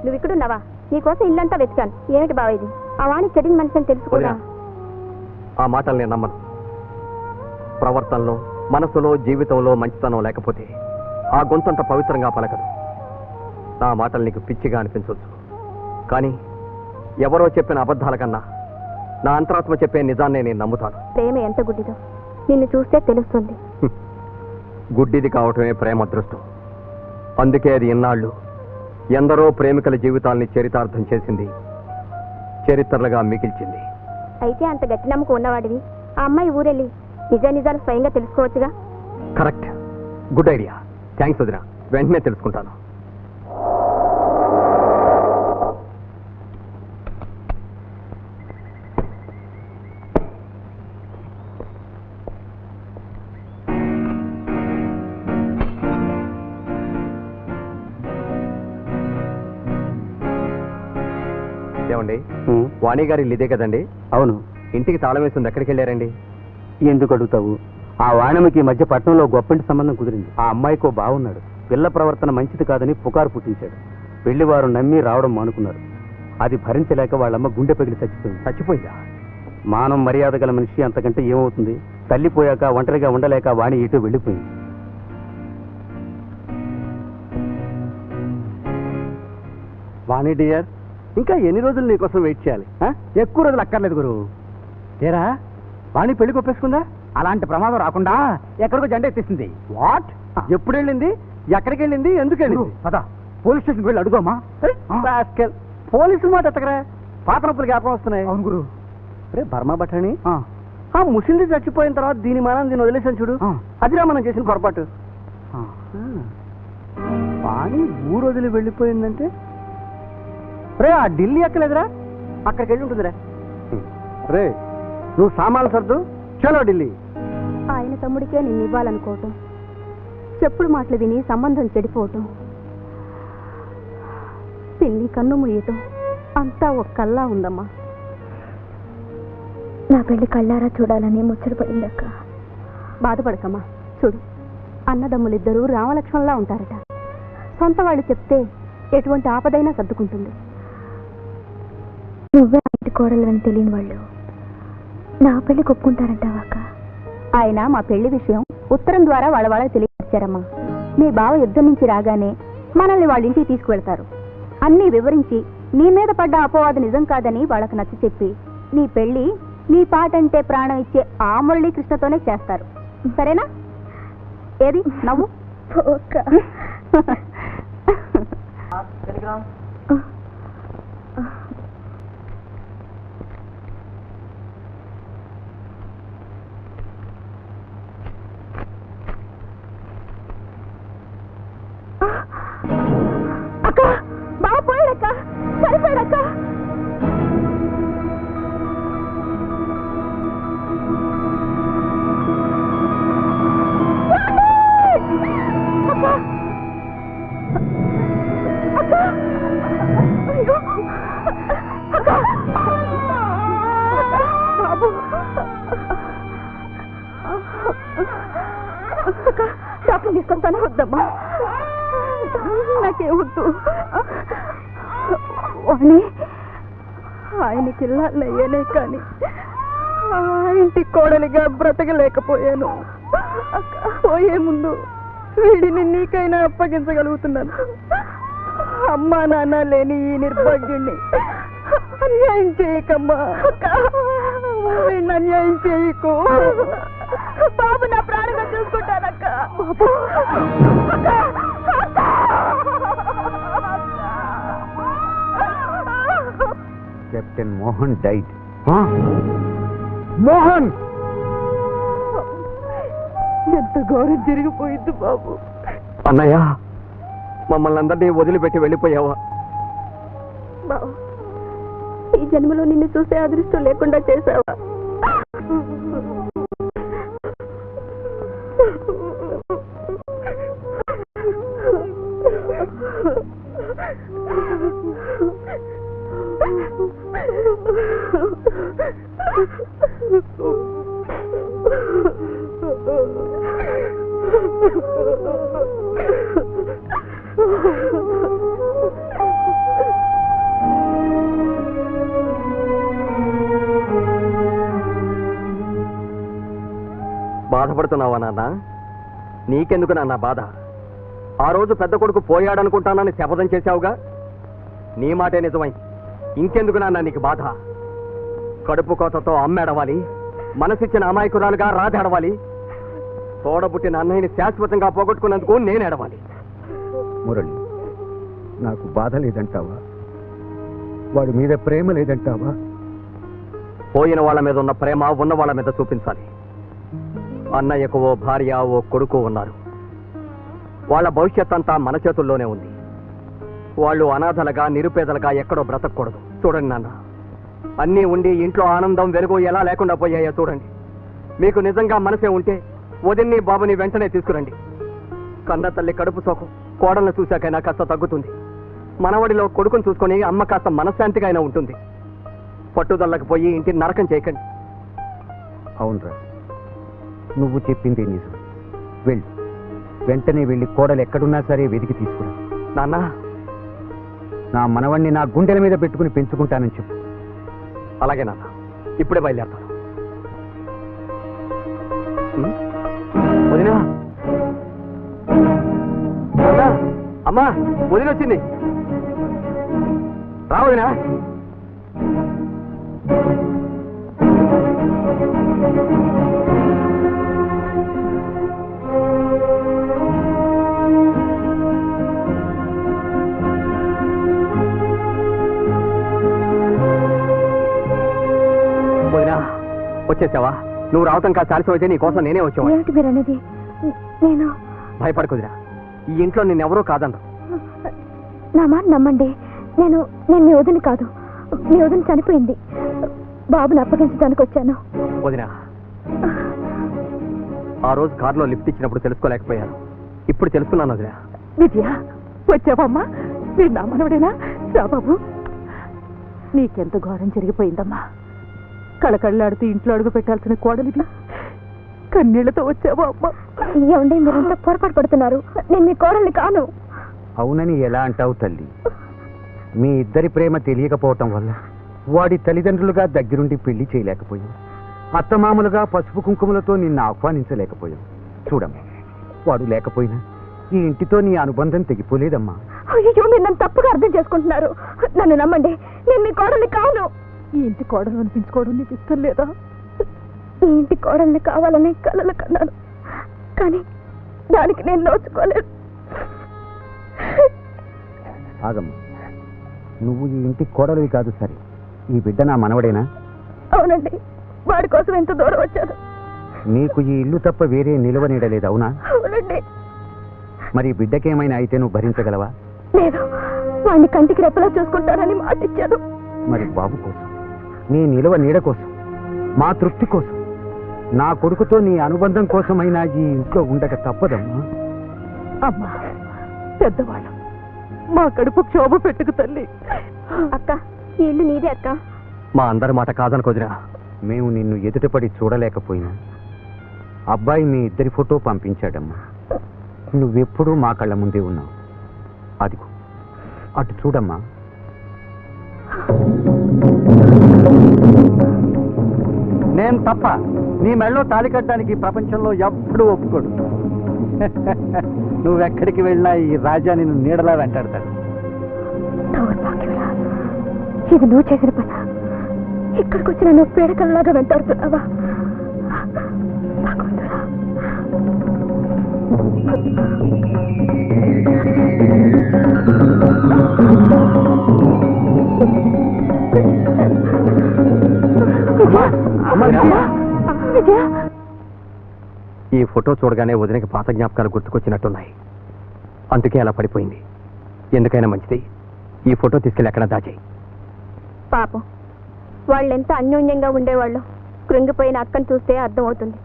నువ్వు ఇక్కడున్నావా? నీకోసం ఇల్లంతా వెతికాను. ఏమిటి బావ ఇది? ఆ వాణి చెడిన మనిషి అని తెలుసుకోదా? ఆ మాటలు నేను నమ్మను. ప్రవర్తనలో, మనసులో, జీవితంలో మంచితనం లేకపోతే ఆ గొంతంత పవిత్రంగా పలకదు. నా మాటలు నీకు పిచ్చిగా అనిపించవచ్చు, కానీ ఎవరో చెప్పిన అబద్ధాల కన్నా నా అంతరాత్మ చెప్పే నిజాన్నే నేను నమ్ముతాను. ప్రేమ ఎంత గుడ్డిదో నిన్ను చూస్తే తెలుస్తుంది. గుడ్డిది కావటమే ప్రేమ అదృష్టం. అందుకే అది ఇన్నాళ్ళు ఎందరో ప్రేమికుల జీవితాల్ని చరితార్థం చేసింది, చరిత్రలుగా మిగిల్చింది. అయితే అంత గట్టి నమ్మకం ఉన్నవాడివి ఆ అమ్మాయి ఊరెళ్ళి నిజాలు స్వయంగా తెలుసుకోవచ్చుగా. Correct, good idea. థ్యాంక్స్ వదినా, వెంటనే తెలుసుకుంటాను. ఏమండి, వాణి గారి ఇల్లు ఇదే కదండి? అవును. ఇంటికి తాళం వేసింది, ఎక్కడికి వెళ్ళారండి? ఎందుకు అడుగుతావు? ఆ వాణికి మధ్య పట్టణంలో గొప్పంటి సంబంధం కుదిరింది. ఆ అమ్మాయికో బాగున్నాడు. పిల్ల ప్రవర్తన మంచిది కాదని పుకారు పుట్టించాడు. పెళ్లి వారు నమ్మి రావడం మానుకున్నారు. అది భరించలేక వాళ్ళమ్మ గుండె పగిలి చచ్చిపోయిందా? మానం మర్యాద గల మనిషి అంతకంటే ఏమవుతుంది? తల్లిపోయాక ఒంటరిగా ఉండలేక వాణి ఎటు వెళ్ళిపోయింది. వాణి డియర్, ఇంకా ఎన్ని రోజులు నీకోసం వెయిట్ చేయాలి? ఎక్కువ రోజులు అక్కర్లేదు గురు. ఏరా, వాణి పెళ్లి కొప్పేసుకుందా? అలాంటి ప్రమాదం రాకుండా ఎక్కడికో జెండా ఎత్తేసింది. వాట్? ఎప్పుడు వెళ్ళింది? ఎక్కడికి వెళ్ళింది? ఎందుకు వెళ్ళింది? పద, పోలీస్ స్టేషన్కి వెళ్ళి అడుగుమా. పోలీసుల మాట ఎత్తకరా, పాత నొప్పులు జ్ఞాపకం వస్తున్నాయి. అవును గురు. రే బర్మా బఠాణి, ఆ ముసింది చచ్చిపోయిన తర్వాత దీని మనం దీన్ని వదిలేసాను చూడు, అదిరా మనం చేసిన పొరపాటు. వాణి ఊరు వదిలి వెళ్ళిపోయిందంటే రే ఆ ఢిల్లీ ఎక్కలేదురా, అక్కడికి వెళ్ళి ఉంటుందిరా. రే నువ్వు సామాన్లు సర్దు, చలో ఢిల్లీ. ఆయన తమ్ముడికే నిన్ను ఇవ్వాలనుకోవటం, చెప్పుడు మాటలు విని సంబంధం చెడిపోవటం, పిన్ని కన్ను ముయ్యటం అంతా ఒక్కల్లా ఉందమ్మా. నా పెళ్లి కళ్ళారా చూడాలని ముచ్చటపడిందక్క. బాధపడకమ్మా. చూడు, అన్నదమ్ములిద్దరూ రామలక్ష్మణ్లా ఉంటారట. సొంత వాళ్ళు చెప్తే ఎటువంటి ఆపదైనా సర్దుకుంటుంది. నువ్వే ఇంటి కోడలని తెలియని వాళ్ళు నా పెళ్లి ఒప్పుకుంటారంటావాక? ఆయన మా పెళ్లి విషయం ఉత్తరం ద్వారా వాళ్ళకి తెలియపరిచారమ్మా. మీ బావ యుద్ధం నుంచి రాగానే మనల్ని వాళ్ళ ఇంటికి తీసుకువెళ్తారు. అన్నీ వివరించి నీ మీద పడ్డ అపవాదు నిజం కాదని వాళ్ళకి నచ్చ చెప్పి నీ పెళ్లి నీ పాటంటే ప్రాణం ఇచ్చే ఆ మురళీకృష్ణతోనే చేస్తారు. సరేనా? ఏది నవ్వు? అక్క, బాగా పోయాడక్క, సరిపోయాడక్క. డాక్టర్ తీసుకొస్తాను. వద్దమ్మా, నాకేమొద్దు. అని ఆయనకి ఇల్లాలయ్యానే కానీ ఆ ఇంటి కోడలిగా బ్రతకలేకపోయాను. పోయే ముందు వీడిని నీకైనా అప్పగించగలుగుతున్నాను. అమ్మా నాన్న లేని ఈ నిర్భాగ్యుణ్ణి అన్యాయం చేయకమ్మా. వీడిని అన్యాయం చేయకు. బాబు నా ప్రాణంగా చూసుకుంటానక్క. Captain Mohan died. మోహన్, ఎంత ఘోరం జరిగిపోయింది బాబు. అన్నయ్య, మమ్మల్ని అందరినీ వదిలిపెట్టి వెళ్ళిపోయావా? బాబు, ఈ జన్మలో నిన్ను చూసే అదృష్టం లేకుండా చేసావా? బాధపడుతున్నావా నాన్న? నీకెందుకు నాన్న బాధ? ఆ రోజు పెద్ద కొడుకు పోయాడనుకుంటానని శపథం చేశావుగా, నీ మాటే నిజమైంది. ఇంకెందుకు నాన్న నీకు బాధ? కడుపు కోతతో అమ్మెడవాలి, మనసిచ్చిన అమాయకురాలుగా రాధేడవాలి, తోడబుట్టిన అన్నయ్యని శాశ్వతంగా పోగొట్టుకున్నందుకు నేను ఎడవాలి. మురళి, నాకు బాధ లేదంటావా? వాడి మీద ప్రేమ లేదంటావా? పోయిన వాళ్ళ మీద ఉన్న ప్రేమ ఉన్న వాళ్ళ మీద చూపించాలి. అన్నయ్యకు ఓ భార్య, ఓ కొడుకు ఉన్నారు. వాళ్ళ భవిష్యత్ అంతా మన చేతుల్లోనే ఉంది. వాళ్ళు అనాథలుగా, నిరుపేదలుగా ఎక్కడో బ్రతకూడదు. చూడండి నాన్న, అన్నీ ఉండి ఇంట్లో ఆనందం, వెలుగు ఎలా లేకుండా పోయాయో చూడండి. మీకు నిజంగా మనసే ఉంటే వదిన్ని, బాబుని వెంటనే తీసుకురండి. కన్న తల్లి కడుపు సోకం కోడలను చూశాకైనా కాస్త తగ్గుతుంది. మనవడిలో కొడుకుని చూసుకొని అమ్మ కాస్త మనశ్శాంతిగా అయినా ఉంటుంది. పట్టుదలకు పోయి ఇంటిని నరకం చేయకండి. అవునరా, నువ్వు చెప్పింది నిజం. వెళ్ళి వెంటనే వెళ్ళి కోడలు ఎక్కడున్నా సరే వెతికి తీసుకురా. నాన్న, నా మనవణ్ణి నా గుండెల మీద పెట్టుకుని పెంచుకుంటానని చెప్పు. అలాగే నాన్న, ఇప్పుడే బయలుదేరతాను. వదినా, అమ్మా, వదిన వచ్చింది. రా వదినా. వదినా, వచ్చేసావా? నువ్వు రావటం కాదు చాలిసైతే నీ కోసం నేనే వచ్చావా? ఏమిటి మీరు అనేది? నేను భయపడకుదిరా, ఈ ఇంట్లో నిన్నెవరూ కాదన్నారు. నా మాట నమ్మండి. నేను మీ వదిన కాదు. మీ వదిన చనిపోయింది. బాబుని అప్పగించడానికి వచ్చాను. వదినా, ఆ రోజు కారులో లిఫ్ట్ ఇచ్చినప్పుడు తెలుసుకోలేకపోయాను. ఇప్పుడు తెలుసుకున్నాను వదినా. విజయ, వచ్చావమ్మా? వీడు నా మనవడేనా? బాబు, నీకెంత ఘోరం జరిగిపోయిందమ్మా. కళకళ్ళాడుతూ ఇంట్లో అడుగు పెట్టాల్సిన కోడలిది కన్నీళ్లతో వచ్చావా అమ్మా? ఏమండి, మీరంతా పొరపాటు పడుతున్నారు. నేను మీ కోడల్ని కాను. అవునని ఎలా అంటావు తల్లి? మీ ఇద్దరి ప్రేమ తెలియకపోవటం వల్ల వాడి తల్లిదండ్రులుగా దగ్గరుండి పెళ్లి చేయలేకపోయాం. అత్తమామలుగా పసుపు కుంకుమలతో నిన్ను ఆహ్వానించలేకపోయాం. చూడమ్మా, వాడు లేకపోయినా ఈ ఇంటితో నీ అనుబంధం తెగిపోలేదమ్మా. అయ్యో, మీరు నన్ను తప్పుగా అర్థం చేసుకుంటున్నారు. నన్ను నమ్మండి, నేను మీ కోడల్ని కాను. ఈ ఇంటి కోడలు అనిపించుకోవడం నీకు ఇష్టం లేదా? ఈ ఇంటి కోడల్ని కావాలని కలలు కన్నాను, కానీ దానికి నేను నోచుకోలేదు. ఆగమ్మా, నువ్వు ఈ ఇంటి కోడలివి కాదు సరే, ఈ బిడ్డ నా మనవడేనా? అవునండి, వాడి కోసం ఎంత దూరం వచ్చాను. నీకు ఈ ఇల్లు తప్ప వేరే నిలవనీడలేదు, అవునా? అవునండి. మరి ఈ బిడ్డకేమైనా అయితే నువ్వు భరించగలవా? లేదు, వాడిని కంటికి రెప్పలా చూసుకుంటానని మాటిచ్చాను. మరి బాబు కోసం, నీ నిలవ నీడ కోసం, మా తృప్తి కోసం, నా కొడుకుతో నీ అనుబంధం కోసమైనా ఈ ఇంట్లో ఉండక తప్పదమ్మా. అమ్మా, పెద్దవాళ్ళం, మా కడుపు క్షోభ పెట్టుకు తల్లి. అక్క, ఈ ఇల్లు నీదే అక్క. మా అందరి మాట కాదనుకోదిరా. మేము నిన్ను ఎదుటపడి చూడలేకపోయినా అబ్బాయి మీ ఇద్దరి ఫోటో పంపించాడమ్మా. నువ్వెప్పుడూ మా కళ్ళ ముందే ఉన్నావు. అదిగో అటు చూడమ్మా. నేను తప్ప నీ మెళ్ళో తాళి కట్టడానికి ప్రపంచంలో ఎప్పుడూ ఒప్పుకోడు. నువ్వెక్కడికి వెళ్ళినా ఈ రాజా నిన్ను నీడలా వెంటాడతాడు. దౌర్భాగ్యుడా, ఇది నువ్వు చేసిన పని. ఇక్కడికి వచ్చిన నువ్వు పీడకల్లాగా వెంటాడుతున్నావా? భగవంతుడా. విజయ, ఈ ఫోటో చూడగానే వదినకి పాత జ్ఞాపకాలు గుర్తుకొచ్చినట్టున్నాయి. అందుకే అలా పడిపోయింది. ఎందుకైనా మంచిది, ఈ ఫోటో తీసుకెళ్ళి ఎక్కడ దాచేయి. పాపం, వాళ్ళెంత అన్యోన్యంగా ఉండేవాళ్ళు. కృంగిపోయిన అక్కను చూస్తే అర్థమవుతుంది.